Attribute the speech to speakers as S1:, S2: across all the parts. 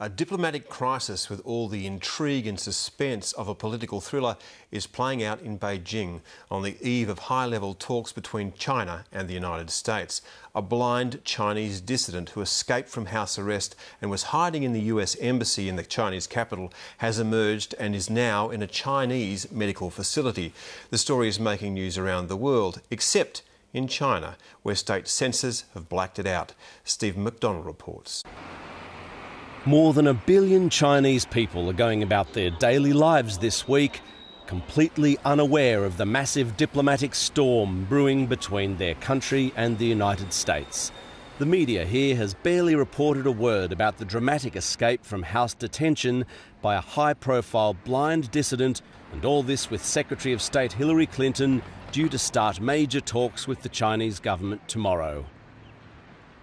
S1: A diplomatic crisis with all the intrigue and suspense of a political thriller is playing out in Beijing on the eve of high-level talks between China and the United States. A blind Chinese dissident who escaped from house arrest and was hiding in the US embassy in the Chinese capital has emerged and is now in a Chinese medical facility. The story is making news around the world, except in China, where state censors have blacked it out. Stephen McDonald reports.
S2: More than 1 billion Chinese people are going about their daily lives this week, completely unaware of the massive diplomatic storm brewing between their country and the United States. The media here has barely reported a word about the dramatic escape from house detention by a high-profile blind dissident, and all this with Secretary of State Hillary Clinton due to start major talks with the Chinese government tomorrow.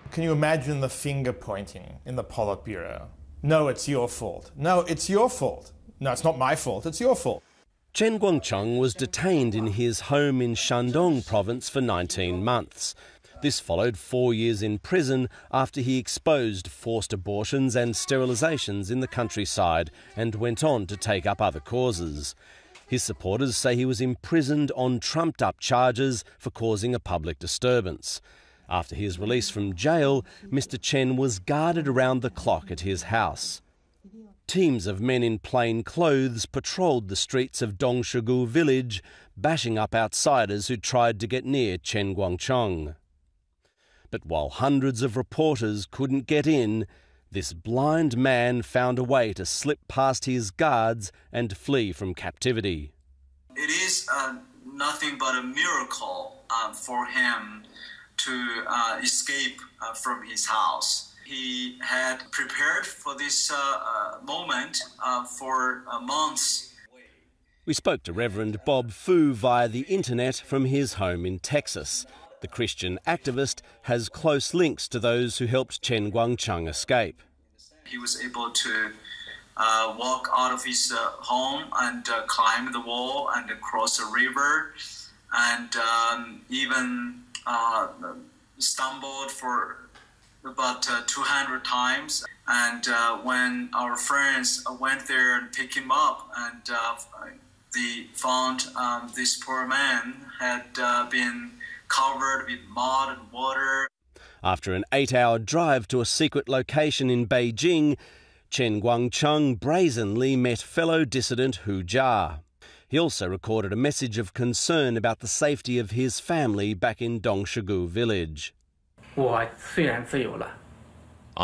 S3: Can you imagine the finger pointing in the Politburo? No, it's your fault. No, it's your fault. No, it's not my fault, it's your fault.
S2: Chen Guangcheng was detained in his home in Shandong province for 19 months. This followed 4 years in prison after he exposed forced abortions and sterilisations in the countryside and went on to take up other causes. His supporters say he was imprisoned on trumped-up charges for causing a public disturbance. After his release from jail, Mr. Chen was guarded around the clock at his house. Teams of men in plain clothes patrolled the streets of Dongshigu village, bashing up outsiders who tried to get near Chen Guangcheng. But while hundreds of reporters couldn't get in, this blind man found a way to slip past his guards and flee from captivity.
S4: It is nothing but a miracle for him to escape from his house. He had prepared for this moment for months.
S2: We spoke to Reverend Bob Fu via the internet from his home in Texas. The Christian activist has close links to those who helped Chen Guangcheng escape.
S4: He was able to walk out of his home and climb the wall and cross a river, and even stumbled for about 200 times. And when our friends went there and picked him up, and they found this poor man had been covered with mud and water.
S2: After an 8-hour drive to a secret location in Beijing, Chen Guangcheng brazenly met fellow dissident Hu Jia. He also recorded a message of concern about the safety of his family back in Dongshigu village.
S5: I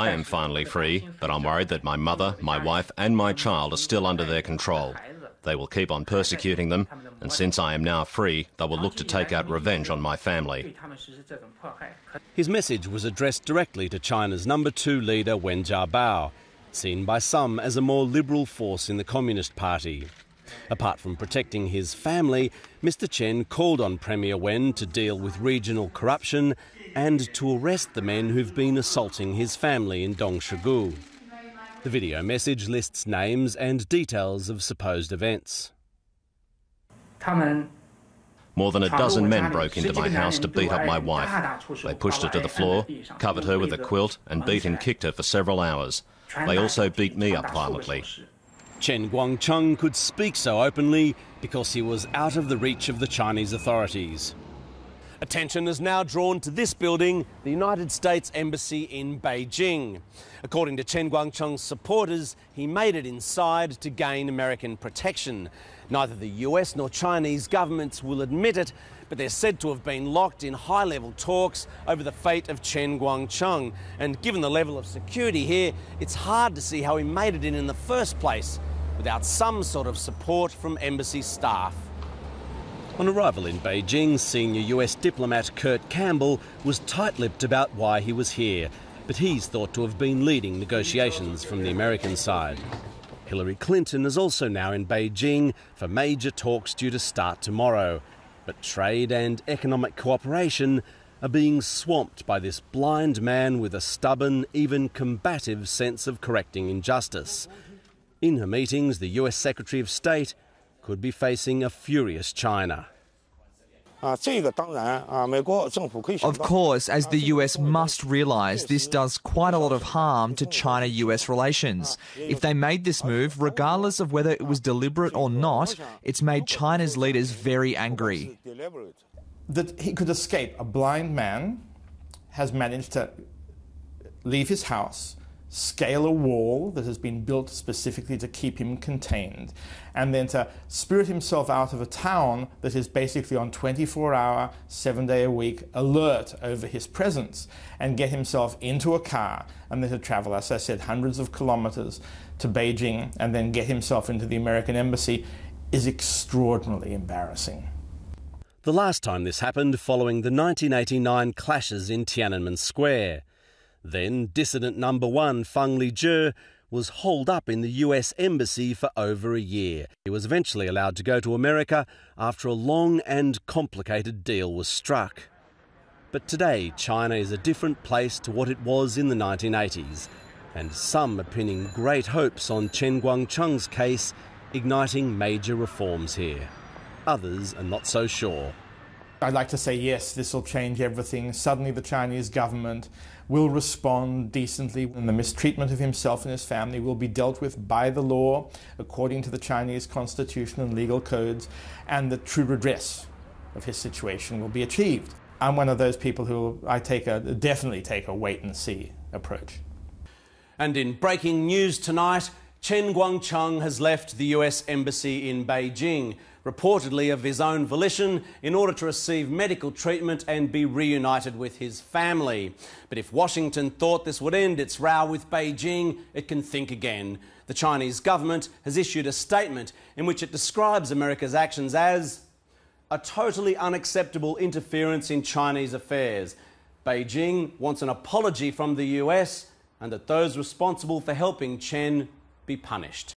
S6: am finally free, but I'm worried that my mother, my wife and my child are still under their control. They will keep on persecuting them, and since I am now free, they will look to take out revenge on my family.
S2: His message was addressed directly to China's number 2 leader Wen Jiabao, seen by some as a more liberal force in the Communist Party. Apart from protecting his family, Mr. Chen called on Premier Wen to deal with regional corruption and to arrest the men who've been assaulting his family in Dongshigu. The video message lists names and details of supposed events.
S6: More than a dozen men broke into my house to beat up my wife. They pushed her to the floor, covered her with a quilt and beat and kicked her for several hours. They also beat me up violently.
S2: Chen Guangcheng could speak so openly because he was out of the reach of the Chinese authorities. Attention is now drawn to this building, the United States Embassy in Beijing. According to Chen Guangcheng's supporters, he made it inside to gain American protection. Neither the US nor Chinese governments will admit it, but they're said to have been locked in high-level talks over the fate of Chen Guangcheng. And given the level of security here, it's hard to see how he made it in the first place without some sort of support from embassy staff. On arrival in Beijing, senior US diplomat Kurt Campbell was tight-lipped about why he was here, but he's thought to have been leading negotiations from the American side. Hillary Clinton is also now in Beijing for major talks due to start tomorrow. But trade and economic cooperation are being swamped by this blind man with a stubborn, even combative sense of correcting injustice. In her meetings, the US Secretary of State could be facing a furious China.
S5: Of course, as the US must realise, this does quite a lot of harm to China-US relations. If they made this move, regardless of whether it was deliberate or not, it's made China's leaders very angry.
S3: That he could escape. A blind man has managed to leave his house, scale a wall that has been built specifically to keep him contained, and then to spirit himself out of a town that is basically on 24-hour, 7-day-a-week alert over his presence, and get himself into a car and then to travel, as I said, hundreds of kilometers to Beijing and then get himself into the American embassy is extraordinarily embarrassing.
S2: The last time this happened following the 1989 clashes in Tiananmen Square. Then dissident number one Feng Lijie was holed up in the US Embassy for over a year. He was eventually allowed to go to America after a long and complicated deal was struck. But today, China is a different place to what it was in the 1980s, and some are pinning great hopes on Chen Guangcheng's case, igniting major reforms here. Others are not so sure.
S3: I'd like to say, yes, this will change everything. Suddenly the Chinese government will respond decently, and the mistreatment of himself and his family will be dealt with by the law according to the Chinese constitution and legal codes, and the true redress of his situation will be achieved. I'm one of those people who definitely take a wait-and-see approach.
S2: And in breaking news tonight, Chen Guangcheng has left the US Embassy in Beijing, reportedly of his own volition, in order to receive medical treatment and be reunited with his family. But if Washington thought this would end its row with Beijing, it can think again. The Chinese government has issued a statement in which it describes America's actions as a totally unacceptable interference in Chinese affairs. Beijing wants an apology from the US and that those responsible for helping Chen be punished.